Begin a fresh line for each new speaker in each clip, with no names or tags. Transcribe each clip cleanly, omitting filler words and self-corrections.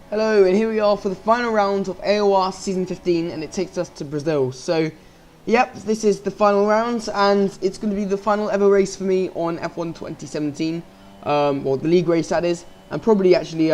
Hello, and here we are for the final round of AOR Season 15, and it takes us to Brazil. So, yep, this is the final round, and it's going to be the final ever race for me on F1 2017, or the league race that is, and probably actually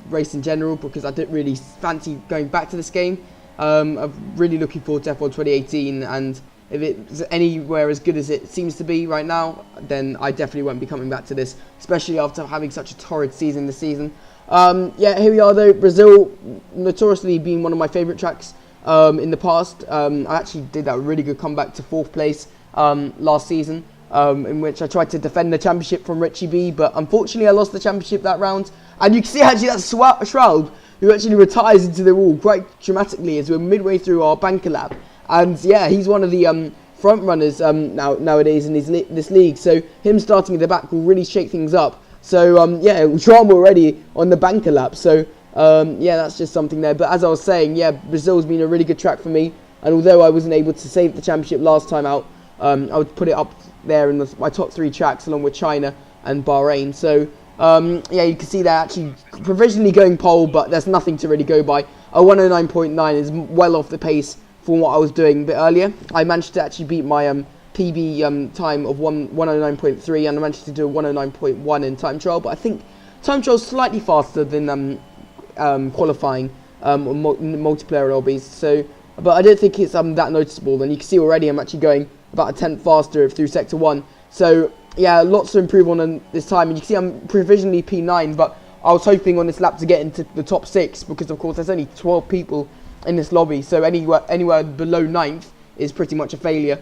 race in general, because I didn't really fancy going back to this game. I'm really looking forward to F1 2018, and if it's anywhere as good as it seems to be right now, then I definitely won't be coming back to this, especially after having such a torrid season this season. Yeah, here we are though. Brazil, notoriously being one of my favourite tracks in the past. I actually did that really good comeback to 4th place last season, in which I tried to defend the championship from Richie B, but unfortunately I lost the championship that round. And you can see actually that's Schwalbe, who actually retires into the wall quite dramatically as we're midway through our banker lap. And yeah, he's one of the front runners nowadays in this league, so him starting at the back will really shake things up. So yeah, drama already on the banker lap. So yeah, that's just something there. But as I was saying, yeah, Brazil's been a really good track for me. And although I wasn't able to save the championship last time out, I would put it up there in my top 3 tracks along with China and Bahrain. So yeah, you can see they're actually provisionally going pole, but there's nothing to really go by. A 109.9 is well off the pace from what I was doing a bit earlier. I managed to actually beat my PB time of 109.3, and I managed to do a 109.1 in time trial, but I think time trial is slightly faster than qualifying on multiplayer lobbies. So, but I don't think it's that noticeable. And you can see already I'm actually going about a tenth faster through sector 1. So yeah, lots to improve on this time. And you can see I'm provisionally P9, but I was hoping on this lap to get into the top 6 because of course there's only 12 people in this lobby. So anywhere below 9th is pretty much a failure.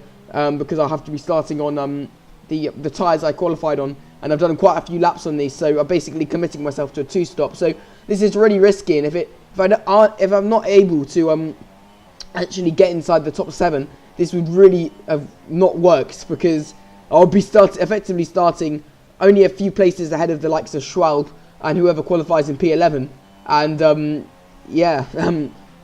Because I'll have to be starting on the tyres I qualified on, and I've done quite a few laps on these, so I'm basically committing myself to a 2-stop. So this is really risky, and if I'm not able to actually get inside the top 7, this would really have not worked, because I'll be effectively starting only a few places ahead of the likes of Schwalbe and whoever qualifies in P11, and yeah.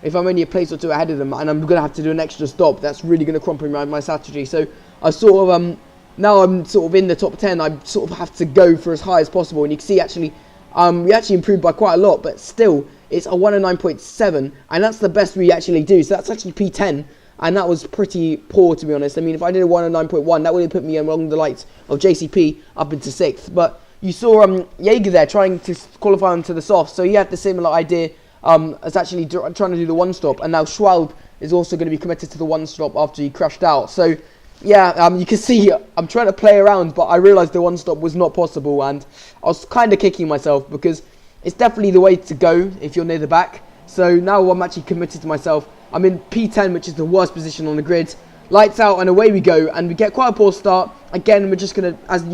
If I'm only a place or 2 ahead of them and I'm going to have to do an extra stop, that's really going to compromise my strategy. So I sort of, now I'm sort of in the top 10, I sort of have to go for as high as possible. And you can see actually, we actually improved by quite a lot, but still, it's a 109.7, and that's the best we actually do. So that's actually P10, and that was pretty poor, to be honest. I mean, if I did a 109.1, that would have put me along the lights of JCP up into 6th. But you saw Jaeger there trying to qualify onto the soft, so he had the similar idea. Is actually trying to do the 1-stop, and now Schwalbe is also going to be committed to the 1-stop after he crashed out. So yeah, you can see I'm trying to play around, but I realised the 1-stop was not possible, and I was kind of kicking myself because it's definitely the way to go if you're near the back. So now I'm actually committed to myself. I'm in P10, which is the worst position on the grid. Lights out, and away we go, and we get quite a poor start. Again, we're just going to, as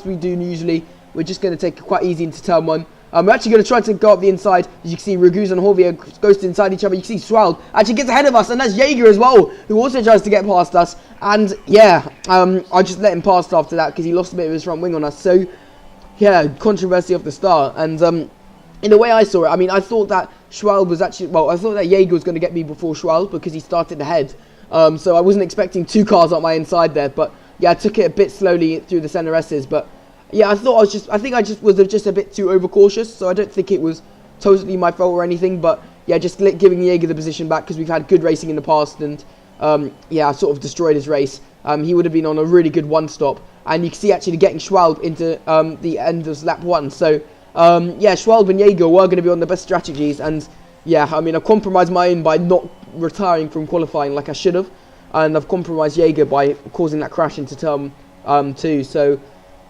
we do usually, we're just going to take it quite easy into turn 1. We're actually going to try to go up the inside. As you can see, Raguz and Horvier goes inside each other. You can see Schwalbe actually gets ahead of us, and that's Jaeger as well, who also tries to get past us. And yeah, I just let him pass after that because he lost a bit of his front wing on us. So yeah, controversy off the start. And in the way I saw it, I mean, I thought that Schwalbe was actually, well, I thought that Jaeger was going to get me before Schwalbe because he started ahead. So I wasn't expecting 2 cars up my inside there. But yeah, I took it a bit slowly through the center S's, but yeah, I think I just was just a bit too overcautious, so I don't think it was totally my fault or anything, but yeah, just giving Jaeger the position back because we've had good racing in the past, and yeah, I sort of destroyed his race. He would have been on a really good 1-stop, and you can see actually getting Schwalbe into the end of lap 1. So yeah, Schwalbe and Jaeger were going to be on the best strategies, and yeah, I mean, I compromised my own by not retiring from qualifying like I should have, and I've compromised Jaeger by causing that crash into turn 2. So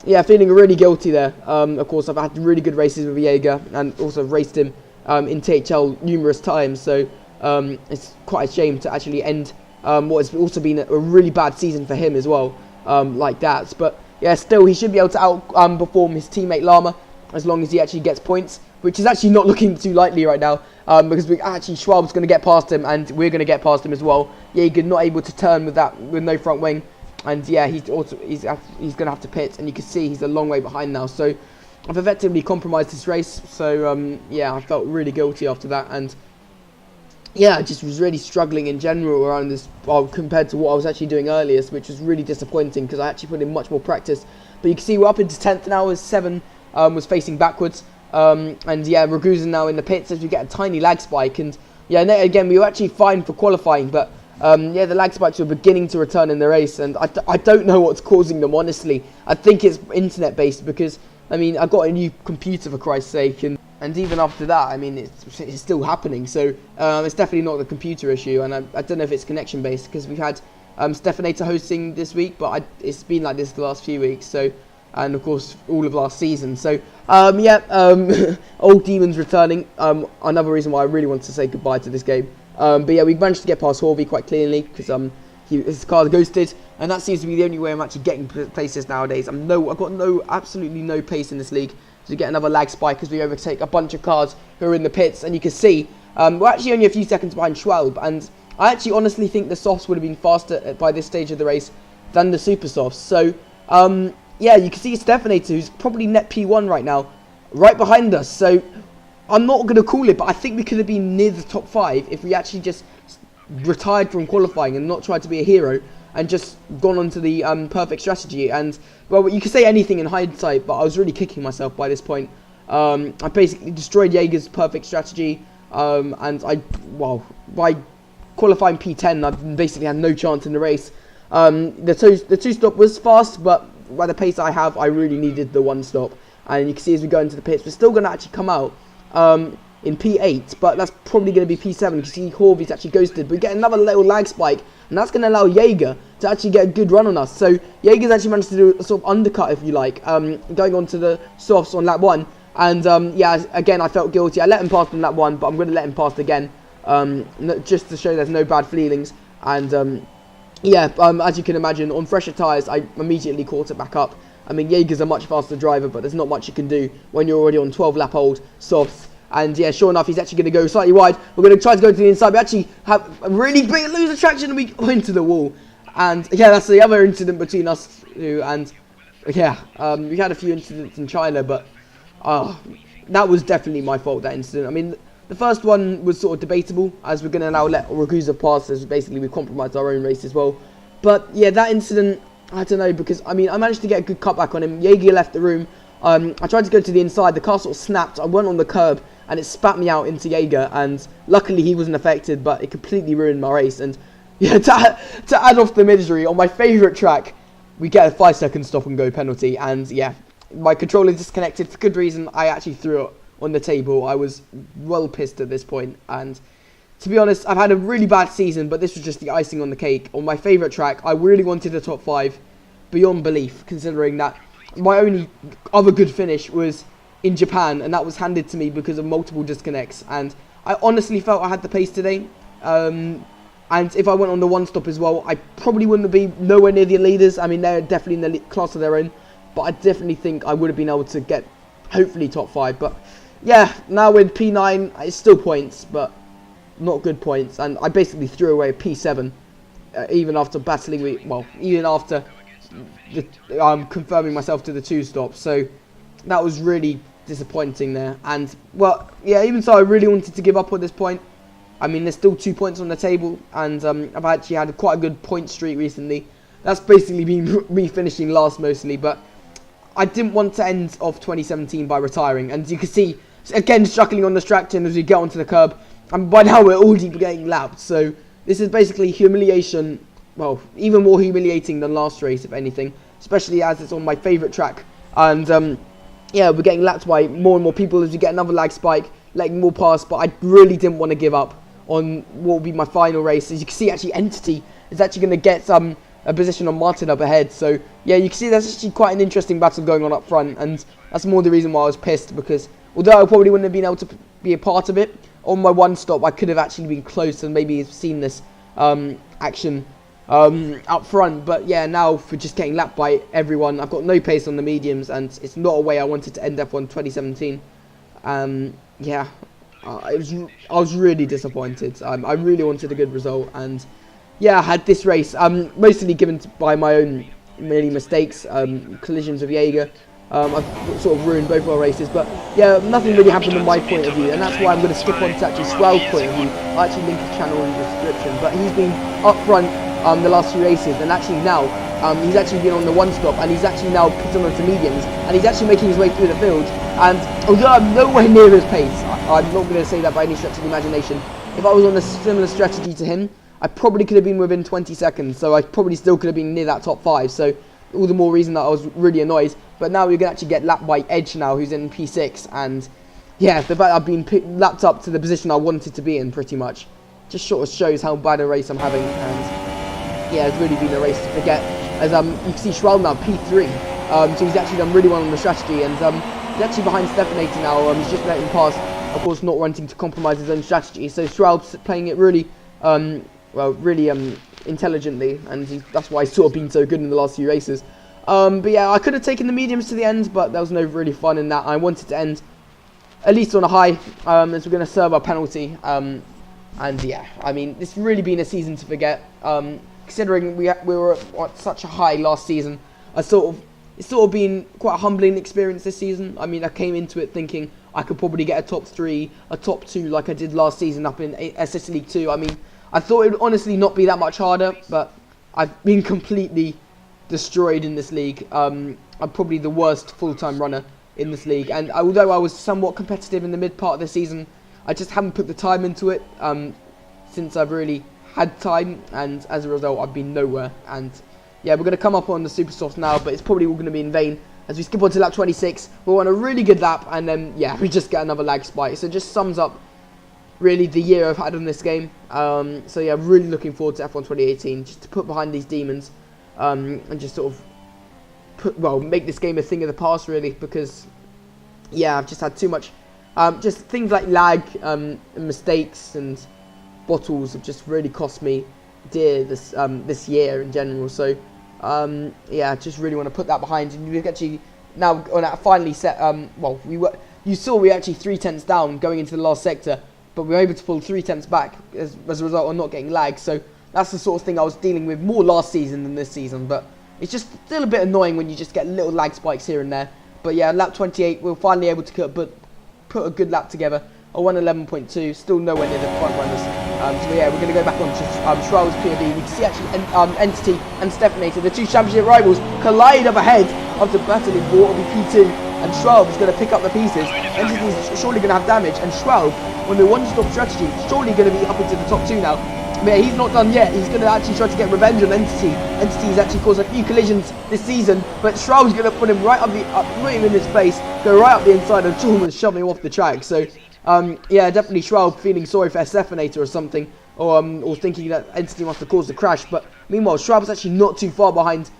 yeah, feeling really guilty there. Of course, I've had really good races with Jaeger, and also raced him in THL numerous times. So it's quite a shame to actually end what has also been a really bad season for him as well, like that. But yeah, still, he should be able to outperform his teammate Lama as long as he actually gets points, which is actually not looking too likely right now, because Schwalbe's going to get past him, and we're going to get past him as well. Jaeger not able to turn with no front wing. And yeah, he's going to have to pit, and you can see he's a long way behind now. So I've effectively compromised this race. So yeah, I felt really guilty after that, and yeah, I just was really struggling in general around this, compared to what I was actually doing earlier, which was really disappointing because I actually put in much more practice. But you can see we're up into 10th now as 7 was facing backwards. And yeah, Ragusa now in the pits as we get a tiny lag spike. And yeah, again, we were actually fine for qualifying, but yeah, the lag spikes were beginning to return in the race, and I don't know what's causing them, honestly. I think it's internet based because, I mean, I got a new computer for Christ's sake, and even after that, I mean, it's still happening. So it's definitely not the computer issue, and I don't know if it's connection based because we've had Stefanator hosting this week, but it's been like this the last few weeks. So, and of course all of last season. So yeah, old demons returning. Another reason why I really want to say goodbye to this game. But yeah, we managed to get past Horby quite cleanly because his car ghosted, and that seems to be the only way I'm actually getting places nowadays. I've got absolutely no pace in this league. So we get another lag spike as we overtake a bunch of cars who are in the pits, and you can see we're actually only a few seconds behind Schwalbe, and I actually honestly think the softs would have been faster by this stage of the race than the super softs. So yeah, you can see Stefanator, who's probably net P1 right now, right behind us. So I'm not going to call it, but I think we could have been near the top 5 if we actually just retired from qualifying and not tried to be a hero and just gone on to the perfect strategy. And, well, you could say anything in hindsight, but I was really kicking myself by this point. I basically destroyed Jaeger's perfect strategy, and by qualifying P10, I basically had no chance in the race. The two-stop was fast, but by the pace I have, I really needed the one stop. And you can see as we go into the pits, we're still going to actually come out in P8, but that's probably going to be P7. You can see Horby's actually ghosted, but we get another little lag spike, and that's going to allow Jaeger to actually get a good run on us. So Jaeger's actually managed to do a sort of undercut, if you like, going on to the softs on lap 1. And yeah, again, I felt guilty. I let him pass on lap 1, but I'm going to let him pass again, just to show there's no bad feelings. And yeah, as you can imagine, on fresher tyres, I immediately caught it back up. I mean, Jaeger's a much faster driver, but there's not much you can do when you're already on 12 lap old softs. And yeah, sure enough, he's actually going to go slightly wide. We're going to try to go to the inside. We actually have a really big lose of traction, and we go into the wall. And yeah, that's the other incident between us two. And yeah, we had a few incidents in China, but that was definitely my fault, that incident. I mean, the first one was sort of debatable, as we're going to now let Ragusa pass, as basically we compromised our own race as well. But yeah, that incident, I don't know, because I mean, I managed to get a good cutback on him. Jaeger left the room. I tried to go to the inside. The car sort of snapped. I went on the curb, and it spat me out into Jaeger. And luckily, he wasn't affected, but it completely ruined my race. And yeah, to add off the misery, on my favourite track, we get a 5-second stop and go penalty. And yeah, my controller disconnected for good reason. I actually threw it on the table. I was well pissed at this point, and to be honest, I've had a really bad season, but this was just the icing on the cake. On my favourite track, I really wanted a top 5 beyond belief, considering that my only other good finish was in Japan, and that was handed to me because of multiple disconnects. And I honestly felt I had the pace today, and if I went on the one stop as well, I probably wouldn't be nowhere near the leaders. I mean, they're definitely in the class of their own, but I definitely think I would have been able to get hopefully top 5. But yeah, now with P9, it's still points, but not good points. And I basically threw away a P7, even after battling, even after confirming myself to the 2-stop. So that was really disappointing there. And well, yeah, even so, I really wanted to give up at this point. I mean, there's still 2 points on the table, and I've actually had quite a good point streak recently. That's basically been me finishing last mostly, but I didn't want to end off 2017 by retiring. And you can see, again, struggling on the distraction as we get onto the curb. And by now, we're already getting lapped. So this is basically humiliation. Well, even more humiliating than last race, if anything. Especially as it's on my favourite track. And yeah, we're getting lapped by more and more people as we get another lag spike, letting more pass. But I really didn't want to give up on what will be my final race. As you can see, actually, Entity is actually going to get a position on Martin up ahead. So yeah, you can see there's actually quite an interesting battle going on up front, and that's more the reason why I was pissed, because although I probably wouldn't have been able to be a part of it, on my one stop I could have actually been close and maybe seen this action up front. But yeah, now for just getting lapped by everyone, I've got no pace on the mediums, and it's not a way I wanted to end F1 2017. Yeah, I was really disappointed. I really wanted a good result, and yeah, I had this race mostly given by my own really mistakes, collisions with Jaeger. I've sort of ruined both our races, but yeah, nothing really happened from my point of view, and that's why I'm going to skip on to actually Schwalbe's point of view. I'll actually link his channel in the description, but he's been up front the last few races, and actually now He's actually been on the one stop, and he's actually now put on to mediums, and he's actually making his way through the field. And although I'm nowhere near his pace, I'm not going to say that by any stretch of the imagination. If I was on a similar strategy to him, I probably could have been within 20 seconds, so I probably still could have been near that top 5. So all the more reason that I was really annoyed. But now we're going to actually get lapped by Edge now, who's in P6, and yeah, the fact I've been lapped up to the position I wanted to be in, pretty much, just sort of shows how bad a race I'm having. And yeah, it's really been a race to forget. As you can see, Schwalbe now P3, so he's actually done really well on the strategy, and he's actually behind Stefanator now. He's just letting him pass, of course, not wanting to compromise his own strategy. So Schwalbe's playing it really, intelligently, and that's why he's sort of been so good in the last few races. But yeah, I could have taken the mediums to the end, but there was no really fun in that. I wanted to end at least on a high, as we're going to serve our penalty. And yeah, I mean, it's really been a season to forget. Considering we were at such a high last season, it's sort of been quite a humbling experience this season. I mean, I came into it thinking I could probably get a top 3, a top 2 like I did last season up in SS League 2. I mean, I thought it would honestly not be that much harder, but I've been completely destroyed in this league. I'm probably the worst full-time runner in this league, and although I was somewhat competitive in the mid part of the season, I just haven't put the time into it since I've really had time, and as a result I've been nowhere. And yeah, we're going to come up on the super softs now, but it's probably all going to be in vain as we skip on to lap 26. We're on a really good lap, and then yeah, we just get another lag spike. So it just sums up really the year I've had on this game. So yeah, really looking forward to F1 2018, just to put behind these demons, and just sort of make this game a thing of the past, really, because yeah, I've just had too much, just things like lag, and mistakes and bottles have just really cost me dear this year in general. So yeah, just really want to put that behind. And we actually now on that finally set. You saw we actually 3/10 down going into the last sector, but we were able to pull 3/10 back as a result of not getting lag. So that's the sort of thing I was dealing with more last season than this season. But it's just still a bit annoying when you just get little lag spikes here and there. But yeah, lap 28, we're finally able to put a good lap together. A 1:11.2, still nowhere near the front runners. So yeah, we're going to go back on to Schwalbe's POV. We can see actually Entity and Stefanator, the two championship rivals, collide up ahead after battling for what will be P2. And Schwalbe is going to pick up the pieces. Entity is surely going to have damage, and Schwalbe, on the one-stop strategy, surely going to be up into the top 2 now. But yeah, he's not done yet. He's going to actually try to get revenge on Entity. Entity's actually caused a few collisions this season, but Schwalbe's going to put him right him in his face, go right up the inside, and almost shove him off the track. So yeah, definitely Schwalbe feeling sorry for Stefanator or something, or thinking that Entity must have caused the crash. But meanwhile, Schwalbe's actually not too far behind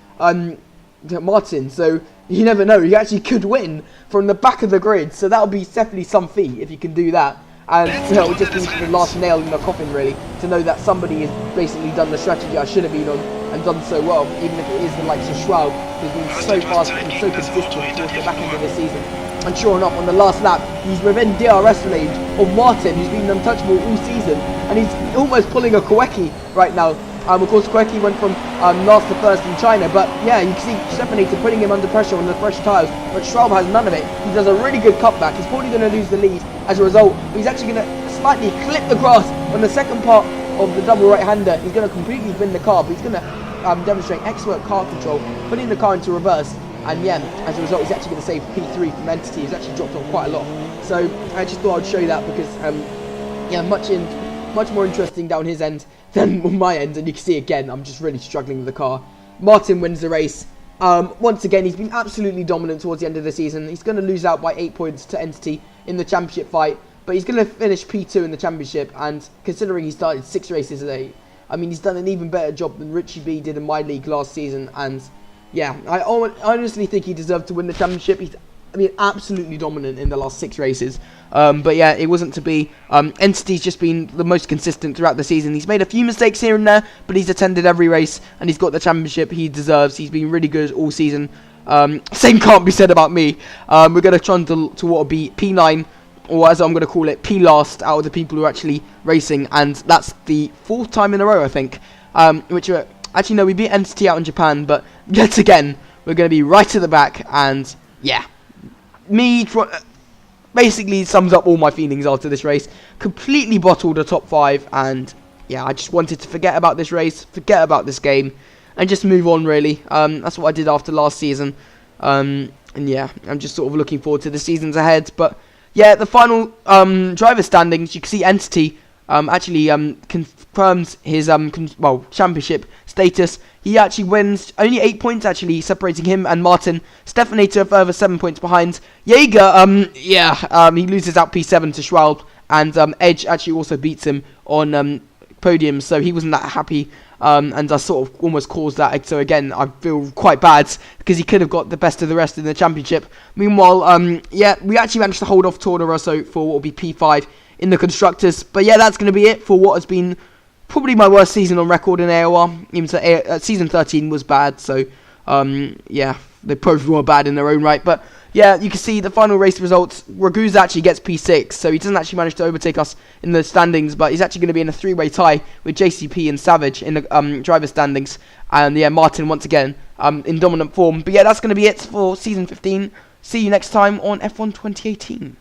Martin, so you never know. He actually could win from the back of the grid, so that would be definitely some feat if you can do that. And you know, it would just be the last nail in the coffin, really, to know that somebody has basically done the strategy I should have been on and done so well, even if it is the likes of Schwalbe, who's been so fast and so consistent towards the back end of the season. And sure enough, on the last lap, he's within DRS range of Martin, who's been untouchable all season, and he's almost pulling a Koecki right now. Of course, Koecki went from last to first in China, but yeah, you can see Stefanator putting him under pressure on the fresh tyres, but Schwalbe has none of it. He does a really good cutback. He's probably going to lose the lead as a result, but he's actually going to slightly clip the grass on the second part of the double right-hander. He's going to completely win the car, but he's going to demonstrate excellent car control, putting the car into reverse. And yeah, as a result, he's actually going to save P3 from Entity. He's actually dropped on quite a lot. So I just thought I'd show you that because, yeah, much more interesting down his end than on my end. And you can see again, I'm just really struggling with the car. Martin wins the race. Once again, he's been absolutely dominant towards the end of the season. He's going to lose out by 8 points to Entity in the championship fight, but he's going to finish P2 in the championship. And considering he started 6 races today, I mean, he's done an even better job than Richie B did in my league last season. And yeah, I honestly think he deserved to win the championship. He's, I mean, absolutely dominant in the last 6 races. But yeah, it wasn't to be. Entity's just been the most consistent throughout the season. He's made a few mistakes here and there, but he's attended every race and he's got the championship he deserves. He's been really good all season. Same can't be said about me. We're going to try and to what will be P9, or as I'm going to call it, P last out of the people who are actually racing, and that's the 4th time in a row, I think. Which are actually no, we beat Entity out in Japan, but yet again we're going to be right at the back, and yeah, basically sums up all my feelings after this race. Completely bottled a top 5, and yeah, I just wanted to forget about this race, forget about this game, and just move on, really. That's what I did after last season. And yeah, I'm just sort of looking forward to the seasons ahead. But yeah, the final driver standings, you can see Entity actually confirms his championship status. He actually wins only 8 points, actually separating him and Martin. Stefanator a further 7 points behind. Jaeger, he loses out P7 to Schwalbe, and Edge actually also beats him on podium, so he wasn't that happy. And I sort of almost caused that. So again, I feel quite bad because he could have got the best of the rest in the championship. Meanwhile, yeah, we actually managed to hold off Toro Rosso for what will be P5 in the constructors. But yeah, that's going to be it for what has been probably my worst season on record in AOR. Even so, season 13 was bad. So yeah, they both were bad in their own right. But yeah, you can see the final race results. Ragusa actually gets P6, so he doesn't actually manage to overtake us in the standings, but he's actually going to be in a 3-way tie with JCP and Savage in the driver standings. And yeah, Martin once again in dominant form. But yeah, that's going to be it for season 15. See you next time on F1 2018.